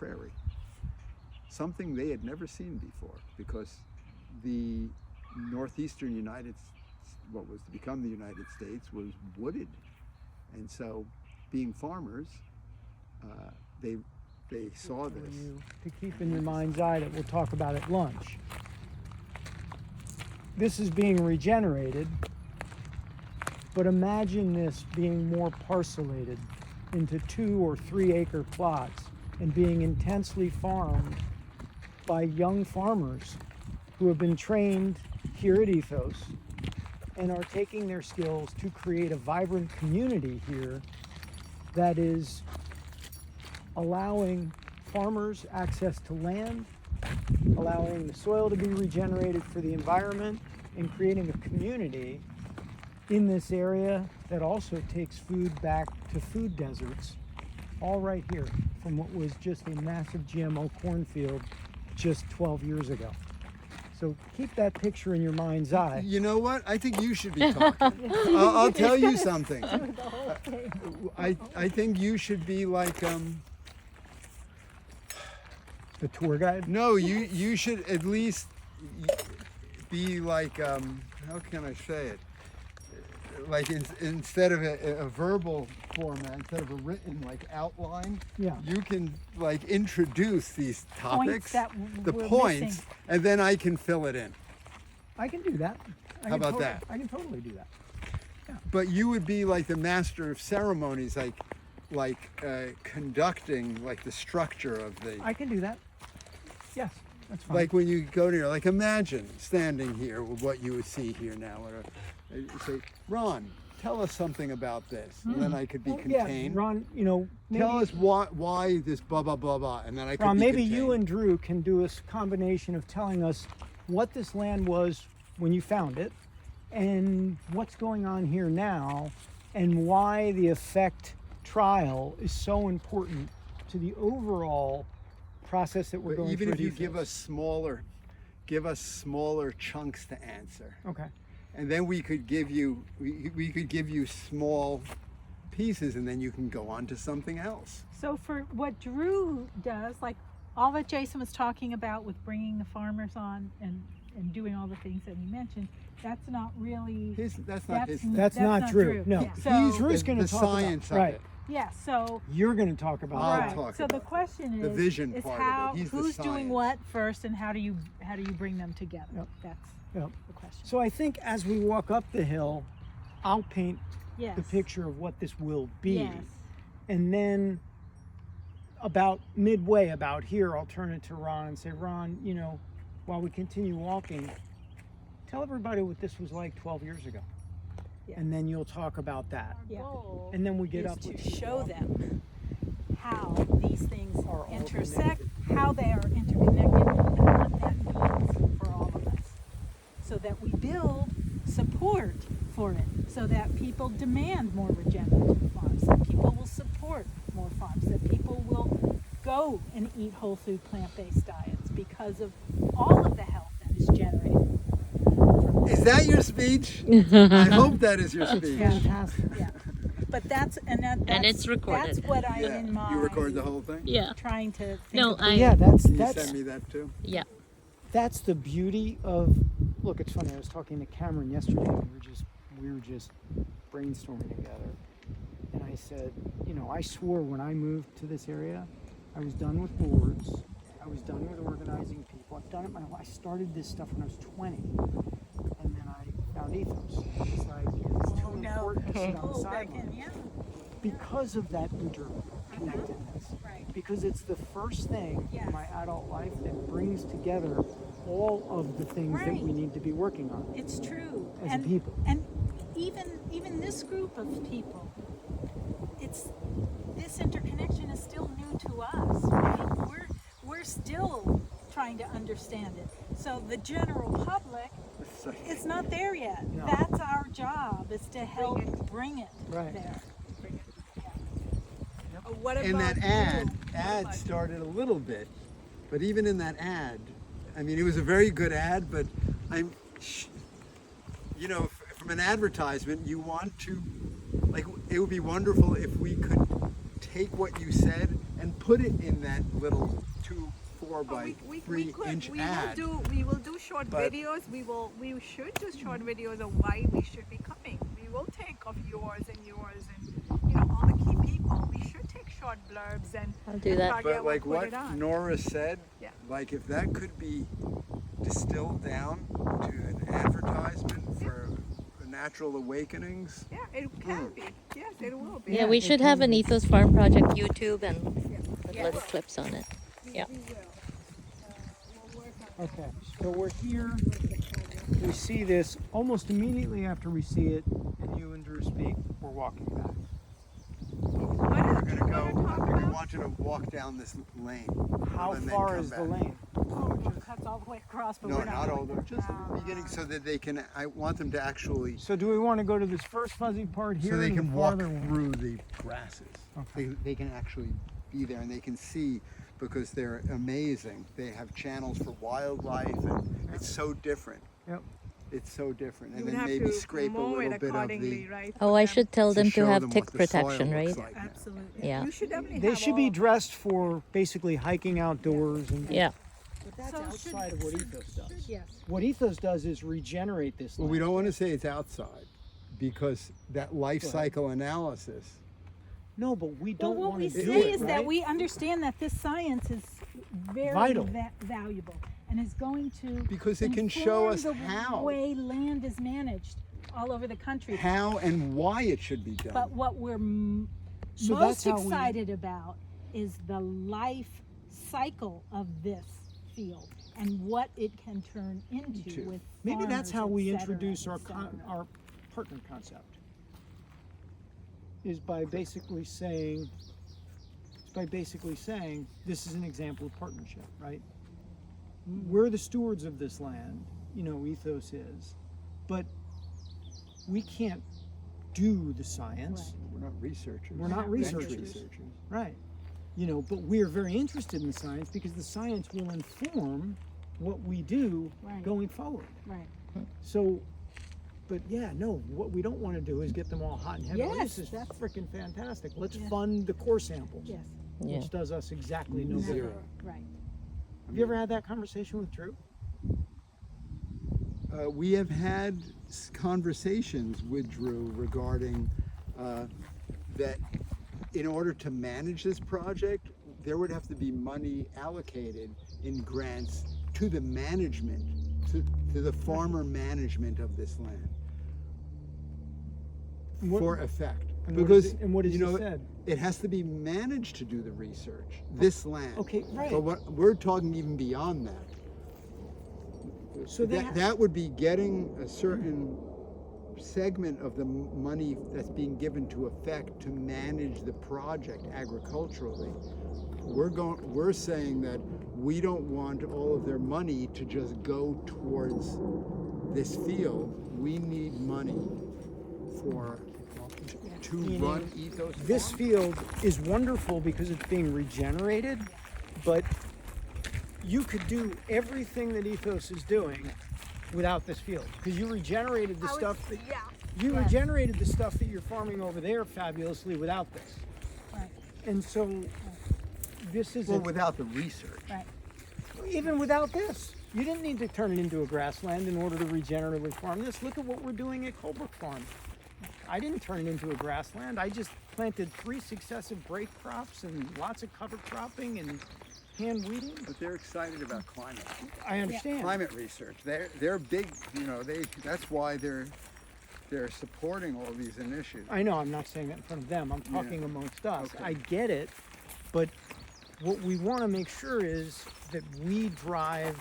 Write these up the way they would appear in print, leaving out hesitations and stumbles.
prairie, something they had never seen before, because the northeastern what was to become the United States was wooded, and so being farmers, they saw this. To keep in your mind's eye that we'll talk about at lunch. This is being regenerated, but imagine this being more parcellated into 2 or 3 acre plots and being intensely farmed by young farmers who have been trained here at Ethos and are taking their skills to create a vibrant community here that is allowing farmers access to land, allowing the soil to be regenerated for the environment, and creating a community in this area that also takes food back to food deserts, all right here from what was just a massive GMO cornfield just 12 years ago. So keep that picture in your mind's eye. You know what? I think you should be talking. I'll tell you something. I think you should be like the tour guide? No, you should at least be like how can I say it? Like instead of a verbal format, instead of a written like outline, yeah, you can like introduce these topics, the points, missing. And then I can fill it in. I can do that. How about that? I can totally do that. Yeah. But you would be like the master of ceremonies, like conducting like the structure of the. I can do that. Yes, that's fine. Like when you go to like imagine standing here with what you would see here now, or say, Ron, tell us something about this, and then I could be contained. Yeah, Ron, you know, tell us why this blah blah blah blah, and then I could Ron, be maybe contained. you and Drew can do a combination of telling us what this land was when you found it, and what's going on here now, and why the effect trial is so important to the overall process that we're going through. Even if you give us smaller chunks to answer. Okay. And then we could give you small pieces, and then you can go on to something else. So for what Drew does, like all that Jason was talking about with bringing the farmers on and doing all the things that he mentioned, that's not really That's not Drew. No, yeah. So Drew's going to talk science about, of it. Yeah, so you're going to talk about I'll that. talk so about the question is the vision is part how of it. He's the who's doing science. what first, and how do you bring them together? Yep. That's Yep. the question. So I think as we walk up the hill, I'll paint Yes. the picture of what this will be. Yes. And then about midway about here, I'll turn it to Ron and say, Ron, you know, while we continue walking, tell everybody what this was like 12 years ago. Yeah. And then you'll talk about that. Yeah. And then we get Is up to with show them how these things Are all intersect, how they are interconnected, and what that means for all of us. So that we build support for it, so that people demand more regenerative farms, that people will support more farms, that people will go and eat whole food plant-based diets because of all of the health that is generated. Is that your speech? I hope that is your speech. fantastic. Yeah. But that's it's recorded. That's what I in my You record the whole thing? Yeah. trying to think No, of. I. Yeah, Can you that's send me that too? Yeah. that's the beauty of, look, it's funny, I was talking to Cameron yesterday, and we were just brainstorming together, and I said, you know, I swore when I moved to this area, I was done with boards, I was done with organizing people, I've done it my life. I started this stuff when I was 20, and then I found Ethos. It's like, it's too important to sit on the Oh, back in, sidelines yeah. because of that interconnectedness. Right. Because it's the first thing Yes. in my adult life that brings together all of the things that Right. we need to be working on It's true. as a people. And even this group of people, this interconnection is still new to us. Right? We're still trying to understand it. So the general public, it's not there yet. No. That's our job, is to help bring it Right. there. What about And that you? ad started a little bit, but even in that ad, I mean, it was a very good ad, but you know, from an advertisement, you want to, like, it would be wonderful if we could take what you said and put it in that little 4 by we 3 could. inch We ad. we will do short But- videos. We should do short videos of why we should be coming. We will take of yours and all the key people. We should take short blurbs and I'll do that. Claudia But will like put what it on. Nora said, Yeah. like if that could be distilled down to an advertisement for natural awakenings, Yeah, it can be. Yes, it will be. Yeah, we it should can have an be. Ethos Farm Project YouTube and put Yeah. little clips on it. Yeah. We will. We'll work on that. Okay, so we're here. We see this almost immediately after we see it, and you and Drew speak. We're walking back. What we're else do gonna you go. want to talk We about? want you to walk down this lane. How and then far come is the back. lane? Oh, it cuts all the way across, but No, we're not not all. going Just the beginning, so that they can. I want them to actually, So do we want to go to this first fuzzy part here? so they and the can walk farther one? through the grasses. Okay. They can actually be there and they can see, because they're amazing. They have channels for wildlife, and it's so different. Yep. It's so different, You and would then have maybe to scrape a mow little it bit of accordingly, the. right? Oh, for I them. should tell them to show have them tick what the soil protection, right? looks like now. Absolutely. Yeah. You should definitely They have should all be of them. dressed for basically hiking outdoors, and Yeah. but that's So outside of what Ethos does. Yes. What Ethos does is regenerate this Well, land. we don't want to say it's outside, because that life Go ahead. cycle analysis. No, but we Well, don't what want we to say do it, is that right? we understand that this science is very Vital. valuable and is going to Because it can show inform us the how. way land is managed all over the country. How and why it should be done. But what we're So most that's how we- excited about is the life cycle of this field and what it can turn into with Maybe that's how farmers, we et cetera, introduce et our cetera. our partner concept. Is by basically saying this is an example of partnership, right? We're the stewards of this land, Ethos is, but we can't do the science, We're not researchers. We're not researchers. right? But we are very interested in the science because the science will inform what we do Right. going forward. Right. So, but yeah, no, what we don't want to do is get them all hot and heavy. Yes, This is that's- freaking fantastic. Let's Yeah. fund the core samples, Yes. Yeah. which does us exactly no Zero. good. Right. Have you ever had that conversation with Drew? We have had conversations with Drew regarding that in order to manage this project, there would have to be money allocated in grants to the management, to the farmer management of this land What- for effect. and what Because is it- and what has he you know, said? it has to be managed to do the research. This land. Okay, right. But what we're talking even beyond that. So they that would be getting a certain segment of the money that's being given to effect to manage the project agriculturally. We're saying that we don't want all of their money to just go towards this field. We need money to Meaning run Ethos. This Farm. field is wonderful because it's being regenerated, but you could do everything that Ethos is doing without this field because you regenerated the stuff that you Yes. regenerated the stuff that you're farming over there fabulously without this. Right. And so this is Well, without the research. Right. even without this. You didn't need to turn it into a grassland in order to regeneratively farm this. Look at what we're doing at Colebrook Farm. I didn't turn it into a grassland. I just planted 3 successive break crops and lots of cover cropping and hand weeding. But they're excited about climate. I understand. Climate research. They're big. That's why they're supporting all these initiatives. I know, I'm not saying that in front of them. I'm talking amongst us. Okay. I get it, but what we want to make sure is that we drive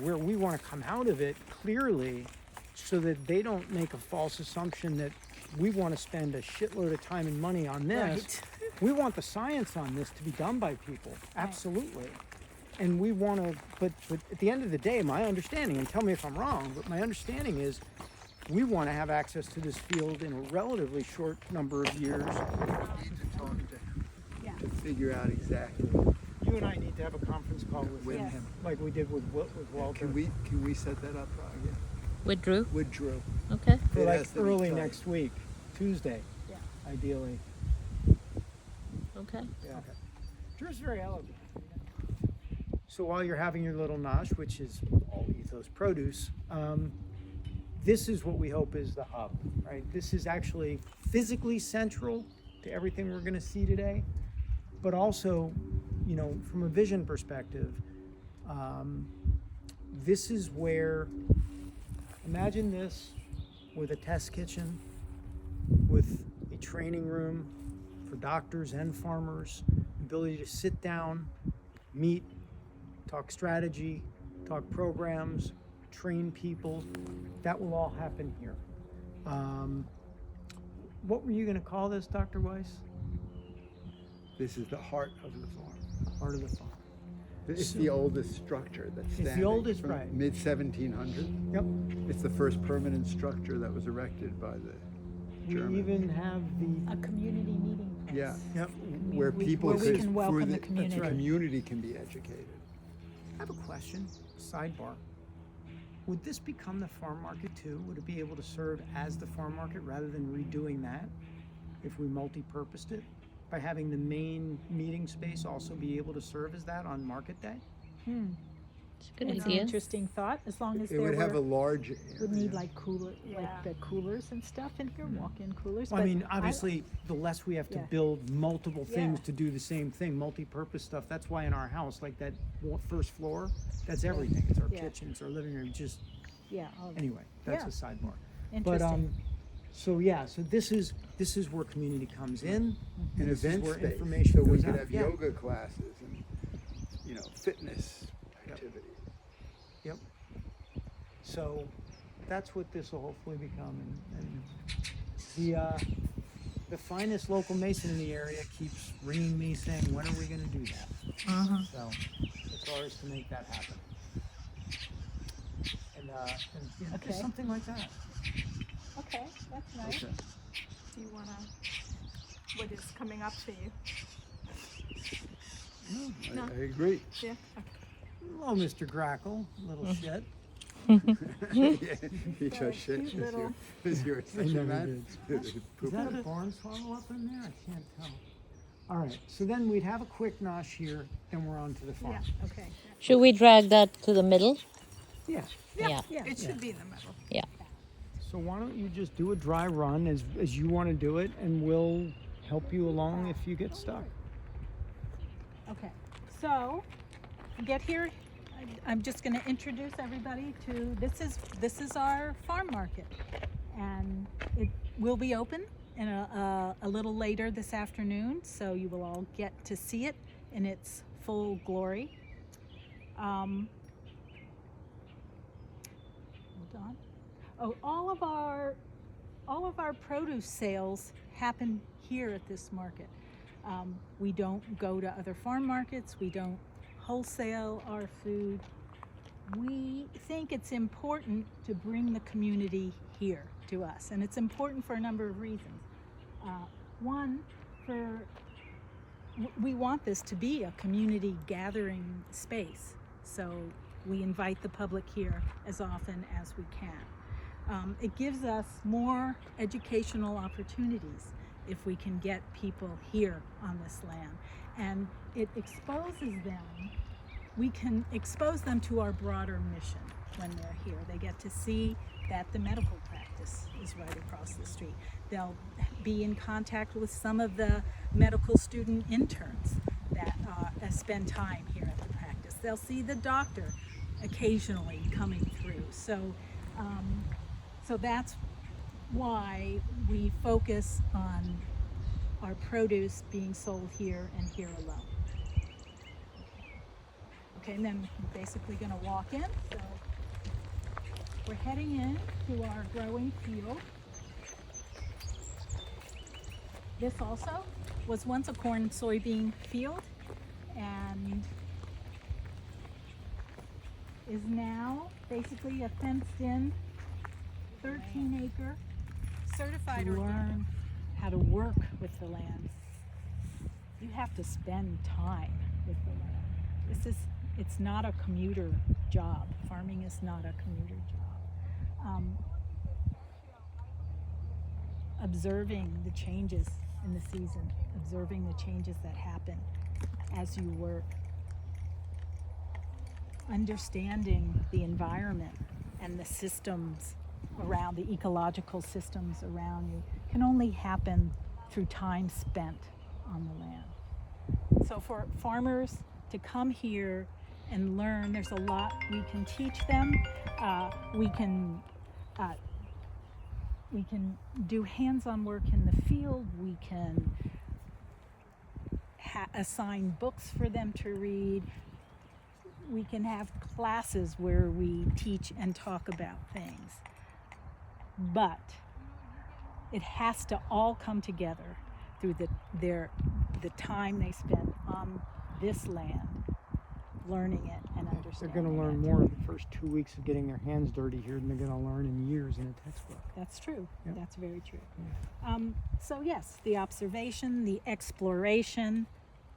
where we want to come out of it clearly so that they don't make a false assumption that we want to spend a shitload of time and money on this. Right. We want the science on this to be done by people. Absolutely. And we want to, but at the end of the day, my understanding, and tell me if I'm wrong, but my understanding is we want to have access to this field in a relatively short number of years. We need to talk Yeah. to figure out exactly You and I need to have a conference call with Yes. him, like we did with Walter, Can we set that up again With Drew? with Drew? Okay. for It like has to be early tight. next week, Tuesday, Yeah. ideally. Okay. Yeah. Okay. Drew's very elegant. So while you're having your little nosh, which is all Ethos produce, this is what we hope is the hub, right? This is actually physically central to everything we're going to see today, but also, you know, from a vision perspective, this is where, imagine this with a test kitchen, with a training room for doctors and farmers, ability to sit down, meet, talk strategy, talk programs, train people. That will all happen here. What were you going to call this, Dr. Weiss? This is the heart of the farm. Heart of the farm. It's the oldest structure that's the standing. oldest, from right. Mid 1700s. Yep. It's the first permanent structure that was erected by the We Germans. even have A the, community meeting place. Yeah. yep. Where people where we could, can welcome for the the community. community can be educated. I have a question, sidebar. Would this become the farm market too? Would it be able to serve as the farm market rather than redoing that if we multi-purposed it? By having the main meeting space also be able to serve as that on market day? It's a good It's an idea. interesting thought, as long as It there would have a were, large would need area. like cooler, Yeah. like the coolers and stuff in here, walk-in coolers. Well, I but mean, obviously, the less we have to Yeah. build multiple things Yeah. to do the same thing, multi-purpose stuff. That's why in our house, like that first floor, that's everything. It's our Yeah. kitchen, it's our living room, just, Yeah, oh, anyway, that's Yeah. a sidebar. But, interesting. so yeah, so this is where community comes in. An This is event where space, information so we goes could out. have Yeah. yoga classes and, you know, fitness Yep. activities. Yep. So that's what this will hopefully become. And the finest local mason in the area keeps ringing me saying, when are we going to do that? So it's ours to make that happen. And you know, Okay. just something like that. Okay, that's nice. Okay. Do you wanna, what is coming up for you? No, I agree. Yeah, okay. Hello, Mr. Grackle, little shit. Yeah, he Got a just shit. cute little- Is your I attention never man? Is that a barn swallow up in there? I can't tell. All right, so then we'd have a quick nosh here, then we're on to the farm. Yeah, okay. Should we drag that to the middle? Yeah. Yeah. Yeah. It should be in the middle. Yeah. So why don't you just do a dry run as you want to do it, and we'll help you along if you get stuck. Okay, so get here. I'm just going to introduce everybody to this is our farm market, and it will be open in a little later this afternoon, so you will all get to see it in its full glory. Hold on. Oh, all of our produce sales happen here at this market. We don't go to other farm markets. We don't wholesale our food. We think it's important to bring the community here to us, and it's important for a number of reasons. One, we want this to be a community gathering space, so we invite the public here as often as we can. It gives us more educational opportunities if we can get people here on this land, and it exposes them. We can expose them to our broader mission when they're here. They get to see that the medical practice is right across the street. They'll be in contact with some of the medical student interns that spend time here at the practice. They'll see the doctor occasionally coming through. So that's why we focus on our produce being sold here and here alone. Okay, and then we're basically going to walk in. So we're heading in to our growing field. This also was once a corn and soybean field and is now basically a fenced-in 13-acre certified to learn how to work with the land. You have to spend time with the land. It's not a commuter job. Farming is not a commuter job. Observing the changes in the season observing the changes that happen as you work. Understanding the environment and the systems around, the ecological systems around you, can only happen through time spent on the land. So for farmers to come here and learn, there's a lot we can teach them. We can do hands-on work in the field. We can assign books for them to read. We can have classes where we teach and talk about things. But it has to all come together through the time they spend on this land, learning it and understanding it. They're going to learn more in the first 2 weeks of getting their hands dirty here than they're going to learn in years in a textbook. That's true. Yep. That's very true. So yes, the observation, the exploration,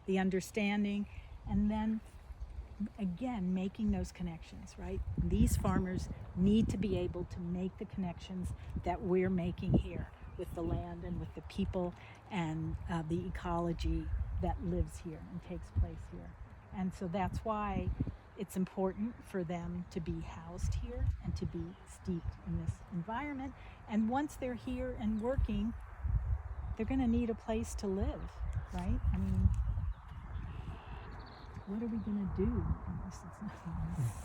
the understanding, and then again, making those connections, right? These farmers need to be able to make the connections that we're making here with the land and with the people and the ecology that lives here and takes place here. And so that's why it's important for them to be housed here and to be steeped in this environment. And once they're here and working, they're going to need a place to live, right? I mean, what are we going to do?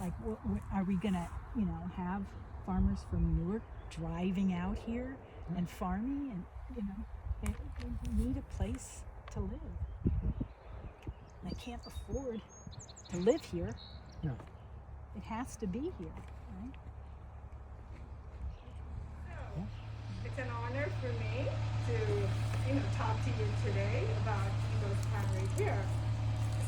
Like, what are we going to, have farmers from Newark driving out here and farming? And, they need a place to live. They can't afford to live here. No. It has to be here, right? So, it's an honor for me to, talk to you today about Ethos Primary Care.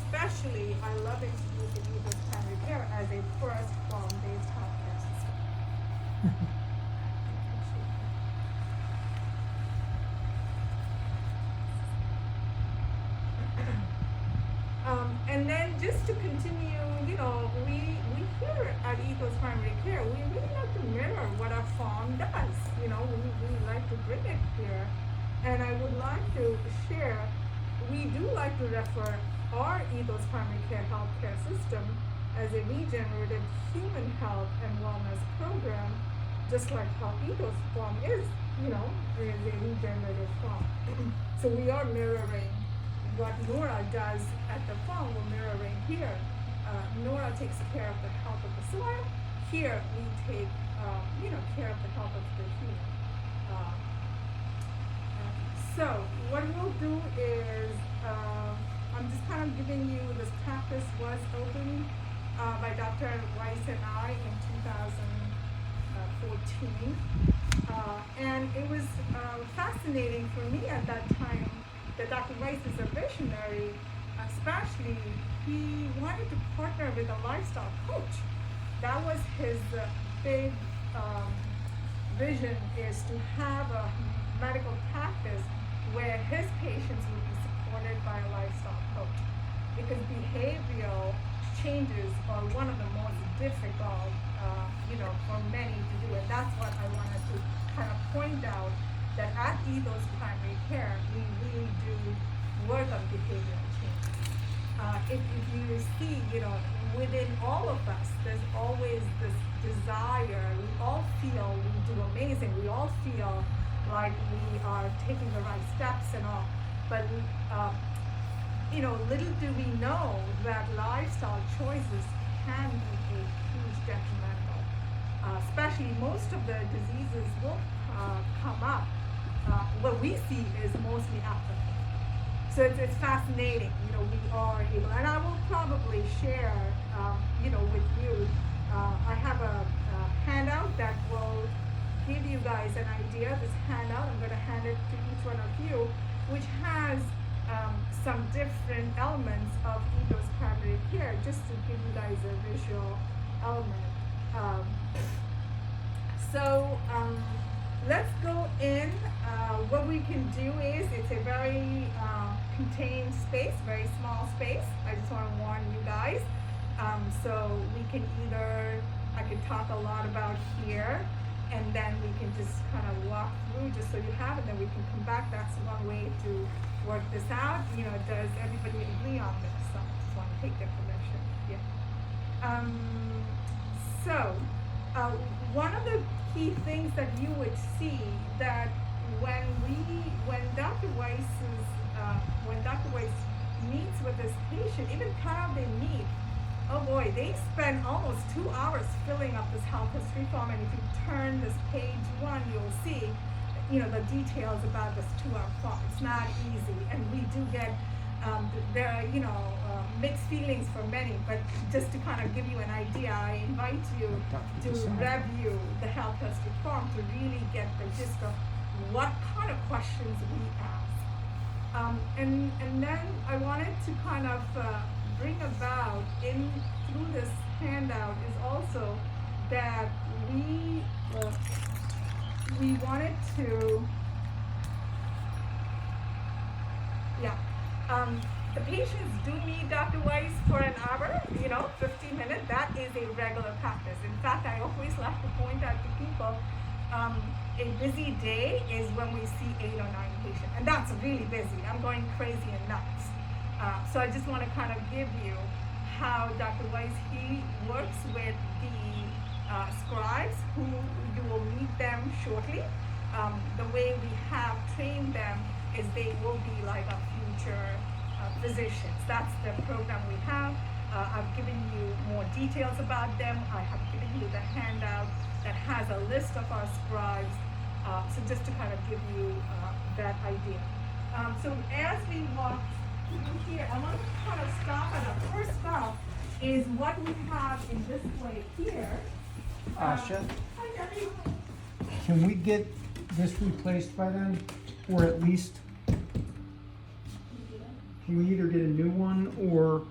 Especially, I love introducing Ethos Primary Care as a first farm-based healthcare system. And then just to continue, we here at Ethos Primary Care, we really like to mirror what our farm does. We like to bring it here. And I would like to share, we do like to refer our Ethos Primary Care healthcare system as a regenerative human health and wellness program, just like how Ethos Farm is a regenerative farm. So we are mirroring what Nora does at the farm, we're mirroring here. Nora takes care of the health of the soil. Here we take, care of the health of the human. So what we'll do is, I'm just kind of giving you, this practice was opened by Dr. Weiss and I in 2014. And it was fascinating for me at that time that Dr. Weiss is a visionary, especially he wanted to partner with a lifestyle coach. That was his big vision, is to have a medical practice where his patients would be supported by a lifestyle coach, because behavioral changes are one of the most difficult, for many to do, and that's what I wanted to kind of point out, that at Ethos Primary Care, we really do work on behavioral change. If you see, within all of us, there's always this desire. We all feel we do amazing. We all feel like we are taking the right steps and all. But, little do we know that lifestyle choices can be a huge detrimental. Especially most of the diseases will come up. What we see is mostly after. So it's fascinating, we are able, and I will probably share, with you, I have a handout that will give you guys an idea. This handout, I'm going to hand it to each one of you, which has some different elements of Ethos Primary Care, just to give you guys a visual element. Let's go in. What we can do is, it's a very contained space, very small space. I just want to warn you guys. So we can I can talk a lot about here, and then we can just kind of walk through just so you have it, then we can come back. That's one way to work this out. Does everybody agree on this? So I just want to take their permission. Yeah. So, one of the key things that you would see that when Dr. Weiss meets with this patient, even kind of they meet, oh boy, they spend almost 2 hours filling up this health history form, and if you turn this page 1, you'll see, the details about this 2-hour form. It's not easy, and we do get, there are, mixed feelings for many, but just to kind of give you an idea, I invite you to review the health history form to really get the gist of what kind of questions we ask. And then I wanted to kind of bring about through this handout is also that we wanted to, the patients do meet Dr. Weiss for an hour, 15 minutes. That is a regular practice. In fact, I always like to point out to people, a busy day is when we see 8 or 9 patients, and that's really busy. I'm going crazy and nuts. So I just want to kind of give you how Dr. Weiss, he works with the scribes who you will meet them shortly. The way we have trained them is they will be like our future physicians. That's the program we have. I've given you more details about them. I have given you the handout that has a list of our scribes. So just to kind of give you that idea. So as we walk through here, I want to kind of stop at the first stop is what we have in display here. Asha, Hi, Debbie. can we get this replaced by then? Or at least, can we either get a new one or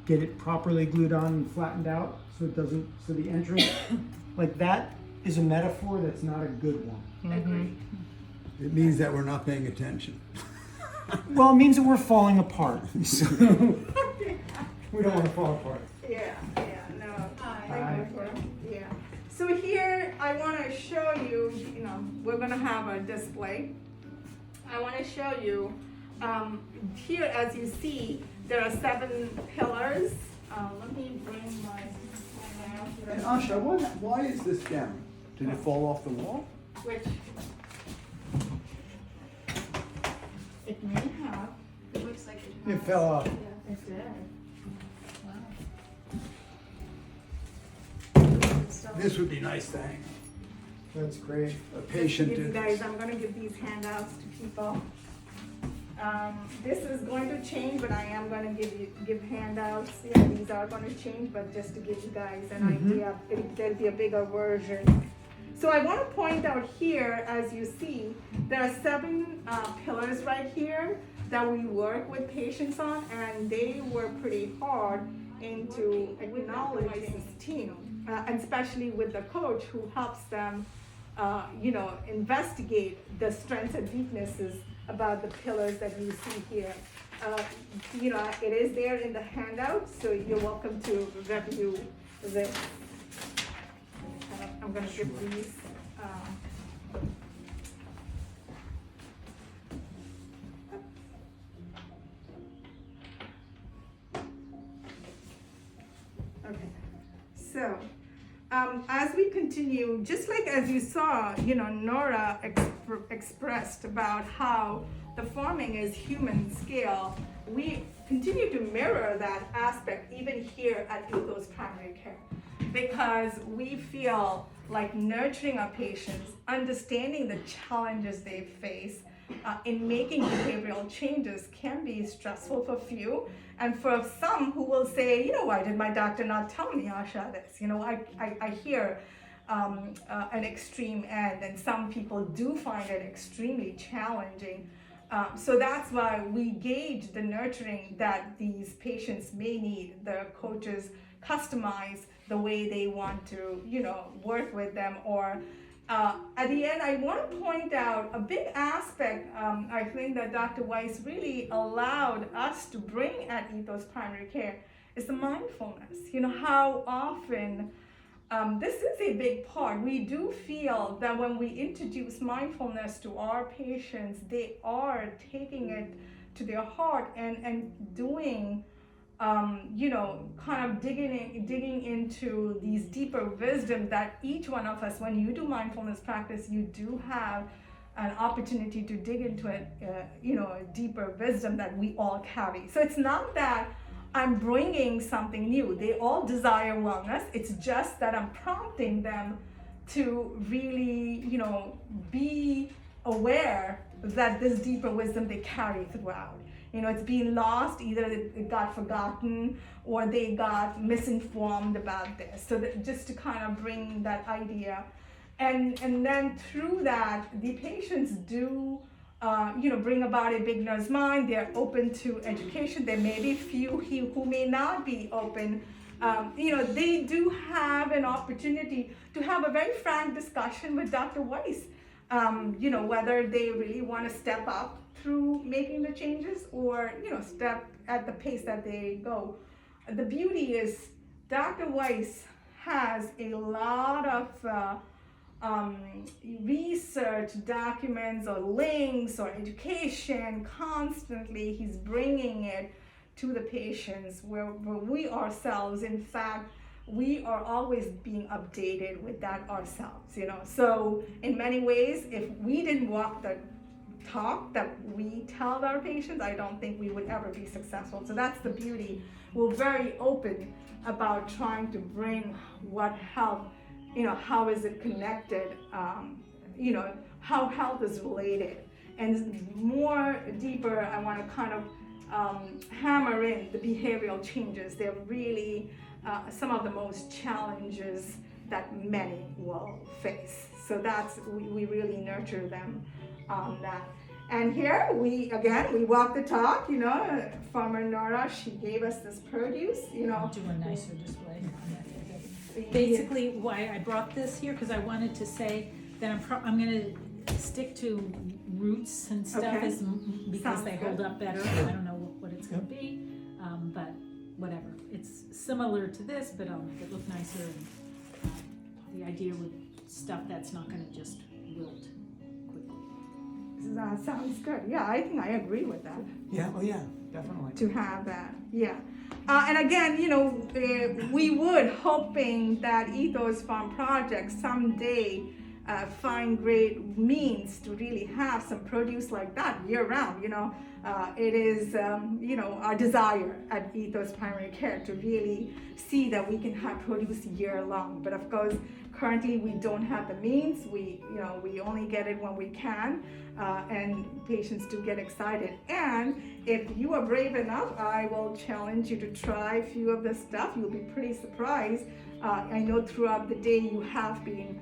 get it properly glued on and flattened out so it doesn't, so the entrance, like that is a metaphor that's not a good one. Agree. It means that we're not paying attention. Well, it means that we're falling apart. So we don't want to fall apart. No. Hi. Yeah. So here I want to show you, we're going to have a display. I want to show you, here as you see, there are 7 pillars. Let me bring my And Asha, why is this down? Did it fall off the wall? which it may have. It looks like it It fell off. It did. This would be nice thing. That's great. A patient You did guys, this. I'm going to give these handouts to people. This is going to change, but I am going to give handouts. Yeah, these are going to change, but just to give you guys an idea, there'll be a bigger version. So I want to point out here, as you see, there are 7 pillars right here that we work with patients on, and they work pretty hard into acknowledging this team, and especially with the coach who helps them, investigate the strengths and weaknesses about the pillars that you see here. It is there in the handout, so you're welcome to review this. I'm going to give these. Okay, so as we continue, just like as you saw, Nora expressed about how the farming is human scale, we continue to mirror that aspect even here at Ethos Primary Care, because we feel like nurturing our patients, understanding the challenges they face in making behavioral changes can be stressful for few, and for some who will say, why did my doctor not tell me, Asha, this? I hear an extreme end, and some people do find it extremely challenging. So that's why we gauge the nurturing that these patients may need. The coaches customize the way they want to, work with them. Or at the end, I want to point out a big aspect I think that Dr. Weiss really allowed us to bring at Ethos Primary Care is the mindfulness. How often this is a big part. We do feel that when we introduce mindfulness to our patients, they are taking it to their heart and doing, kind of digging into these deeper wisdom that each one of us, when you do mindfulness practice, you do have an opportunity to dig into a deeper wisdom that we all carry. So it's not that I'm bringing something new. They all desire wellness. It's just that I'm prompting them to really, be aware that this deeper wisdom they carry throughout. It's being lost, either it got forgotten or they got misinformed about this. So just to kind of bring that idea. And then through that, the patients do, bring about a beginner's mind. They're open to education. There may be few who may not be open. They do have an opportunity to have a very frank discussion with Dr. Weiss. Whether they really want to step up through making the changes or, step at the pace that they go. The beauty is Dr. Weiss has a lot of research documents or links or education constantly. He's bringing it to the patients where we ourselves, in fact, we are always being updated with that ourselves, So in many ways, if we didn't walk the talk that we tell our patients, I don't think we would ever be successful. So that's the beauty. We're very open about trying to bring what health, how is it connected, how health is related. And more deeper, I want to kind of hammer in the behavioral changes. They're really some of the most challenges that many will face. So we really nurture them on that. And here we walk the talk, Farmer Nora, she gave us this produce, Do a nicer display. Basically, why I brought this here, because I wanted to say that I'm going to stick to roots and stuff Okay. because Sounds they hold up better. I don't know what it's going to be, but whatever. It's similar to this, but I'll make it look nicer. And the idea with stuff that's not going to just wilt quickly. That sounds good. Yeah, I think I agree with that. Yeah, oh yeah, definitely. To have that, yeah. And again, we would hoping that Ethos Farm Project someday find great means to really have some produce like that year round. It is our desire at Ethos Primary Care to really see that we can have produce year long. But of course, currently we don't have the means. We only get it when we can, and patients do get excited. And if you are brave enough, I will challenge you to try a few of the stuff. You'll be pretty surprised. I know throughout the day you have been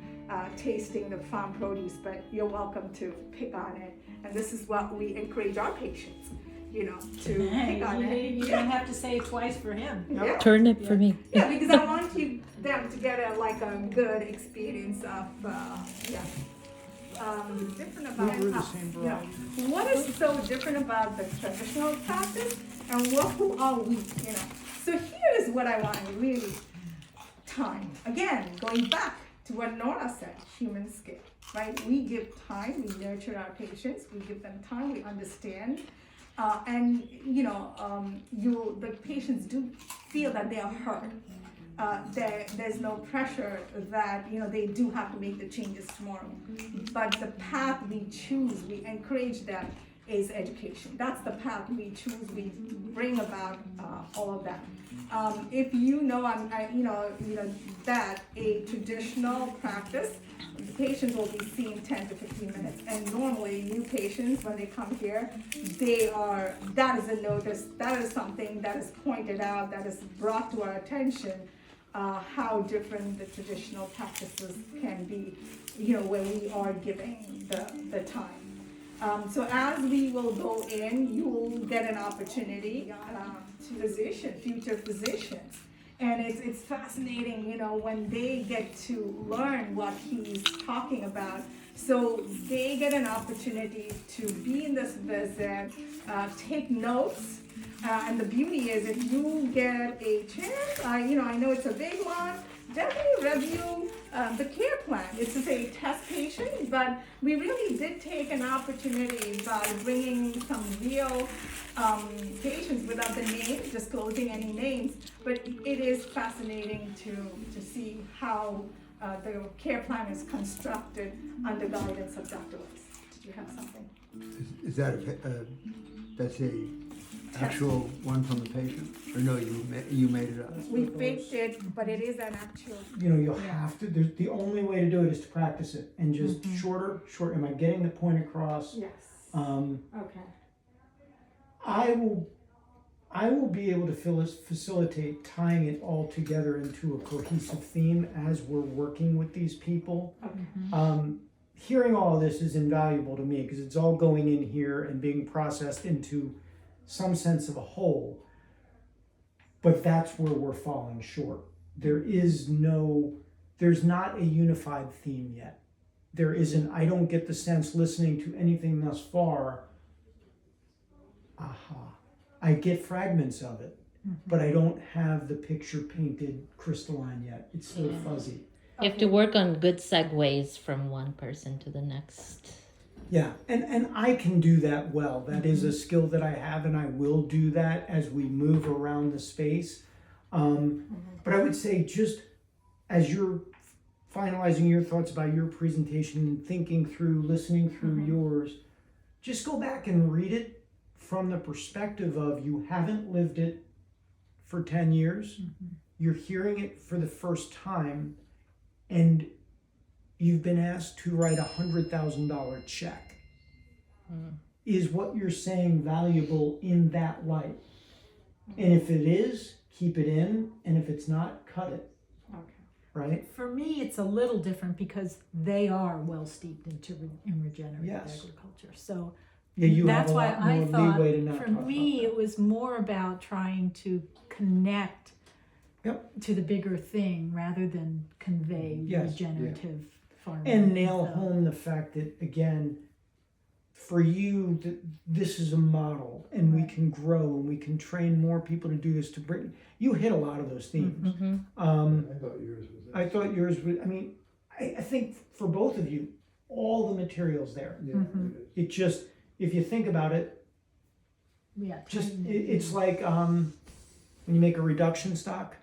tasting the farm produce, but you're welcome to pick on it. And this is what we encourage our patients, to pick on it. You're going to have to say it twice for him. Yeah. Turnip for me. Yeah, because I want them to get a good experience of, different about what is so different about the traditional practice and who are we, So here is what I want to really time. Again, going back to what Nora said, human scale, right? We give time, we nurture our patients, we give them time, we understand. And the patients do feel that they are heard. There's no pressure that they do have to make the changes tomorrow. But the path we choose, we encourage them, is education. That's the path we choose. We bring about all of that. If that a traditional practice, the patients will be seen 10 to 15 minutes. And normally, new patients, when they come here, that is a notice, that is something that is pointed out, that is brought to our attention, how different the traditional practices can be, when we are giving the time. So as we will go in, you will get an opportunity to future physicians. And it's fascinating, when they get to learn what he's talking about. So they get an opportunity to be in this visit, take notes. And the beauty is if you get a chance, I know it's a big one, definitely review the care plan. It's just a test patient, but we really did take an opportunity by bringing some real patients without the names, disclosing any names. But it is fascinating to see how the care plan is constructed under guidance of Dr. Weiss. Did you have something? Is that that's a actual one from the patient? Or no, you made it up? We faked it, but it is an actual. You know, you'll have to, there's, the only way to do it is to practice it, and just shorter, am I getting the point across? Yes. Okay. I will be able to facilitate tying it all together into a cohesive theme as we're working with these people. Okay. Hearing all of this is invaluable to me because it's all going in here and being processed into some sense of a whole. But that's where we're falling short. There's not a unified theme yet. There isn't, I don't get the sense listening to anything thus far, I get fragments of it, but I don't have the picture painted crystalline yet. It's still fuzzy. You have to work on good segues from one person to the next. Yeah, and I can do that well. That is a skill that I have, and I will do that as we move around the space. But I would say, just as you're finalizing your thoughts about your presentation and thinking through, listening through yours, just go back and read it from the perspective of you haven't lived it for 10 years. You're hearing it for the first time, and you've been asked to write $100,000 check. Is what you're saying valuable in that light? And if it is, keep it in, and if it's not, cut it. Okay. Right? For me, it's a little different because they are well steeped in regenerative Yes. agriculture. So Yeah, you that's have a why lot I more thought, leeway to not for talk me, about it was more about trying to connect to the bigger thing rather than convey Yes. regenerative farming. and nail So- home the fact that, again, for you, this is a model, and we can grow, and we can train more people to do this. To bring, you hit a lot of those themes. I thought yours was that. I thought yours would. I mean, I think for both of you, all the materials there. Yeah, it is. It just, if you think about it, Yeah. just trying to- it's like when you make a reduction stock,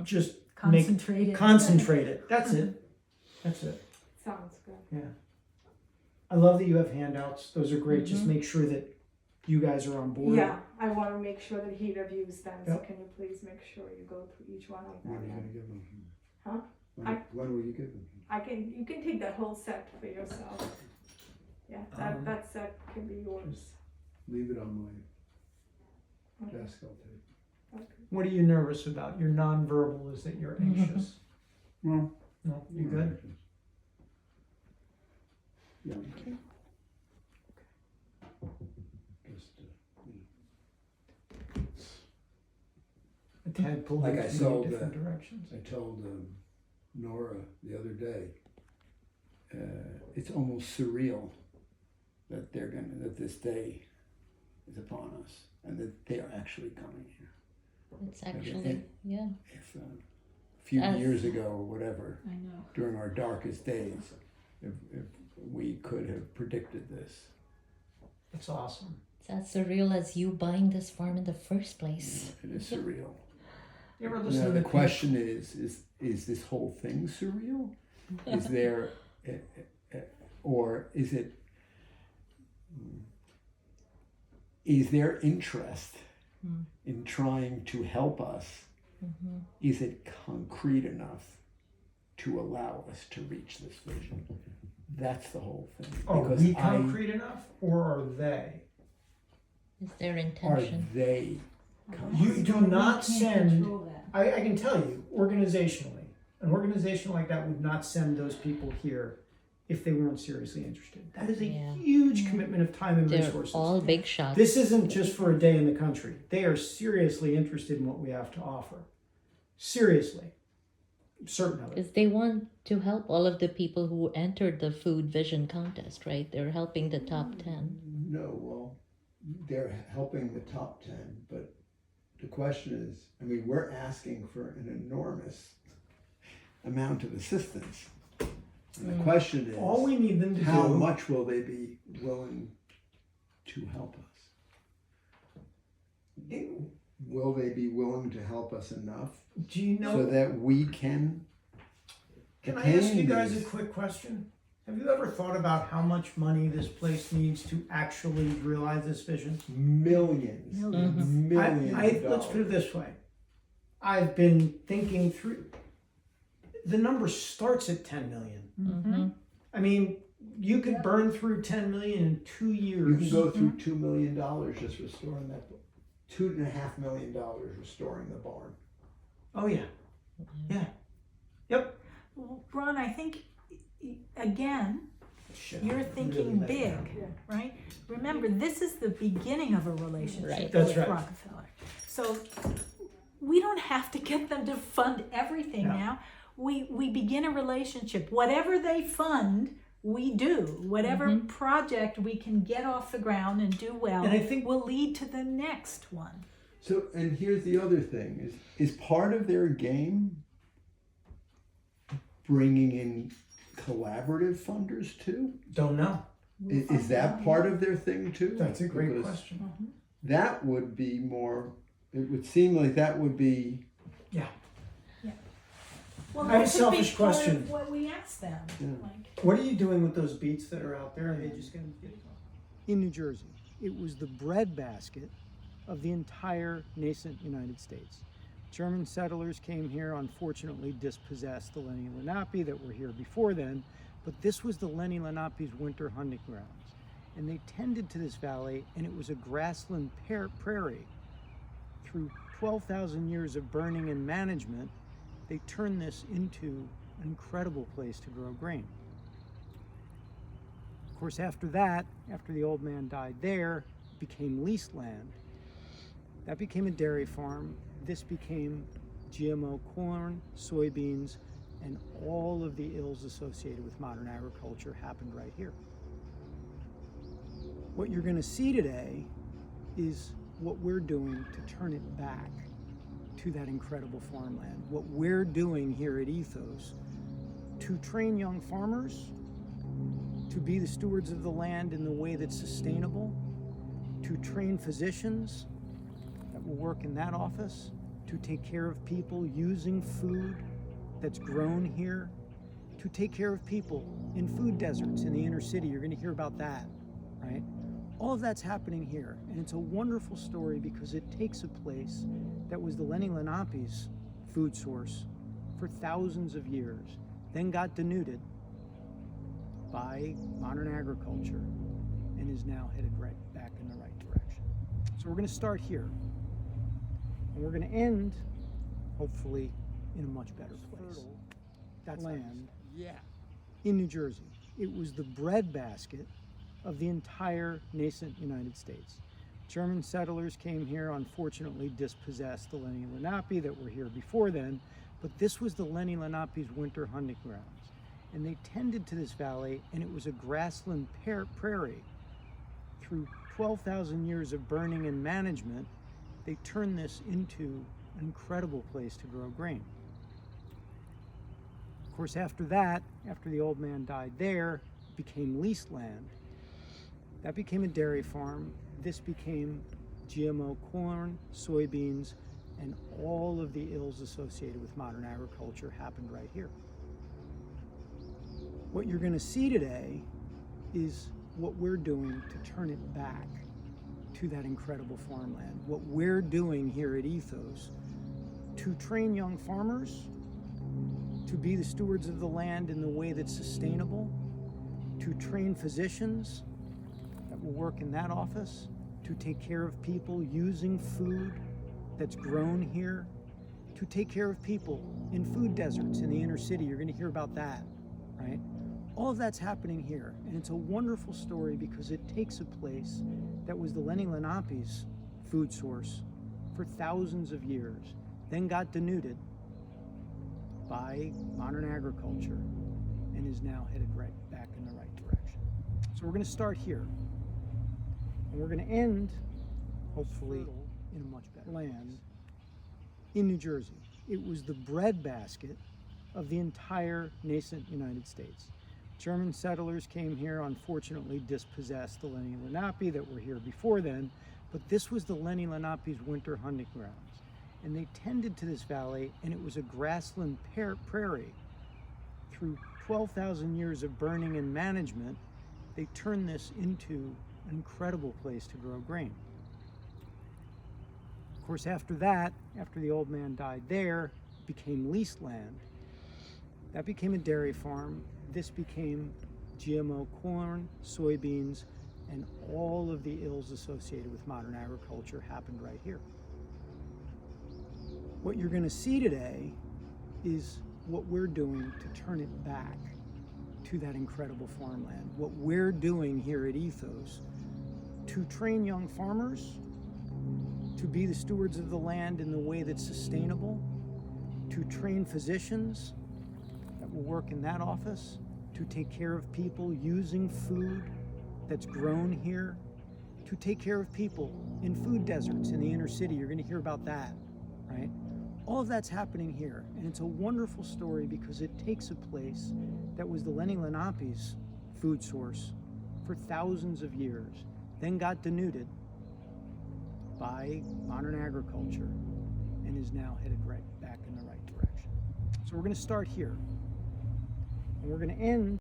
just concentrate it. concentrate it. That's it. That's it. Sounds good. Yeah. I love that you have handouts. Those are great. Just make sure that you guys are on board. Yeah, I want to make sure that he reviews them. So Yep. can you please make sure you go through each one of When are you them? gonna give them? Huh? When will you give them? You can take that whole set for yourself. Yeah, that set can be yours. Leave it on my Okay. desk, I'll take. Okay. What are you nervous about? Your nonverbal is that you're anxious. Well, No, you good? Yeah. Just, A tad pulled Like in I too saw many different directions. I told Nora the other day, it's almost surreal that that this day is upon us, and that they are actually coming here. It's actually, yeah. If a few years ago or whatever, I know. during our darkest days, if we could have predicted this. It's awesome. It's as surreal as you buying this farm in the first place. It is surreal. You ever Now, listen to the the question is this whole thing surreal? Is there, or is there interest in trying to help us? Is it concrete enough to allow us to reach this vision? That's the whole thing. Are Because we concrete enough, or are they? Is there are intention? they You do We not can't send. control that. I can tell you, organizationally, an organization like that would not send those people here if they weren't seriously interested. That is a Yeah. huge commitment of time and They're resources. all big shots. This isn't just for a day in the country. They are seriously interested in what we have to offer. Seriously. Certain of it. Because they want to help all of the people who entered the food vision contest, right? They're helping the top 10. No, well, they're helping the top 10, but the question is, I mean, we're asking for an enormous amount of assistance. And the question is, All we need them to how do. much will they be willing to help us? Will they be willing to help us enough Do you so know? that we can? Can I ask you attain guys a these? quick question? Have you ever thought about how much money this place needs to actually realize this vision? Millions, millions. of Let's put it dollars. this way. I've been thinking through. The number starts at 10 million. Mm-hmm. I mean, you could burn through 10 million in 2 years. You can go through $2 million just restoring that. $2.5 million restoring the barn. Oh yeah, yeah, yep. Well, Ron, I think, again, Shit, you're really thinking bad. big, right? Remember, this is the beginning of a relationship Right. That's with right. Rockefeller. So we don't have to get them to fund everything No. now. We begin a relationship. Whatever they fund, we do. Whatever project we can get off the ground and do well And I think- will lead to the next one. So, and here's the other thing: is part of their game bringing in collaborative funders too? Don't know. Is that part of their thing too? That's a great Because question. that would be more. It would seem like that would be. Well, I have a that could selfish be part question. of what we ask them. Yeah. Like, What are you doing with those beets that are out there? Are they just gonna get? In New Jersey. It was the breadbasket of the entire nascent United States. German settlers came here, unfortunately dispossessed the Lenni Lenape that were here before then, but this was the Lenni Lenape's winter hunting grounds. And they tended to this valley, and it was a grassland prairie. Through 12,000 years of burning and management, they turned this into an incredible place to grow grain. Of course, after that, after the old man died there, it became leased land. That became a dairy farm. This became GMO corn, soybeans, and all of the ills associated with modern agriculture happened right here. What you're going to see today is what we're doing to turn it back to that incredible farmland. What we're doing here at Ethos to train young farmers to be the stewards of the land in the way that's sustainable, to train physicians that will work in that office, to take care of people using food that's grown here, to take care of people in food deserts in the inner city. You're going to hear about that, right? All of that's happening here, and it's a wonderful story because it takes a place that was the Lenni Lenape's food source for thousands of years, then got denuded by modern agriculture, and is now headed right back in the right direction. So we're going to start here, and we're going to end, hopefully, in a much better place. That's land in New Jersey. It was the breadbasket of the entire nascent United States. German settlers came here, unfortunately dispossessed the Lenni Lenape that were here before then, but this was the Lenni Lenape's winter hunting grounds. And they tended to this valley, and it was a grassland prairie. Through 12,000 years of burning and management, they turned this into an incredible place to grow grain. Of course, after that, after the old man died there, it became leased land. That became a dairy farm. This became GMO corn, soybeans, and all of the ills associated with modern agriculture happened right here. What you're going to see today is what we're doing to turn it back to that incredible farmland. What we're doing here at Ethos to train young farmers to be the stewards of the land in the way that's sustainable, to train physicians that will work in that office, to take care of people using food that's grown here, to take care of people in food deserts in the inner city. You're going to hear about that, right? All of that's happening here, and it's a wonderful story because it takes a place that was the Lenni Lenape's food source for thousands of years, then got denuded by modern agriculture, and is now headed right back in the right direction. So we're going to start here, and we're going to end, hopefully, in a much better land in New Jersey. It was the breadbasket of the entire nascent United States. German settlers came here, unfortunately dispossessed the Lenni Lenape that were here before then, but this was the Lenni Lenape's winter hunting grounds. And they tended to this valley, and it was a grassland prairie. Through 12,000 years of burning and management, they turned this into an incredible place to grow grain. Of course, after that, after the old man died there, it became leased land. That became a dairy farm. This became GMO corn, soybeans, and all of the ills associated with modern agriculture happened right here. What you're going to see today is what we're doing to turn it back to that incredible farmland. What we're doing here at Ethos to train young farmers to be the stewards of the land in the way that's sustainable, to train physicians that will work in that office, to take care of people using food that's grown here, to take care of people in food deserts in the inner city. You're going to hear about that, right? All of that's happening here, and it's a wonderful story because it takes a place that was the Lenni Lenape's food source for thousands of years, then got denuded by modern agriculture, and is now headed right back in the right direction. So we're going to start here, and we're going to end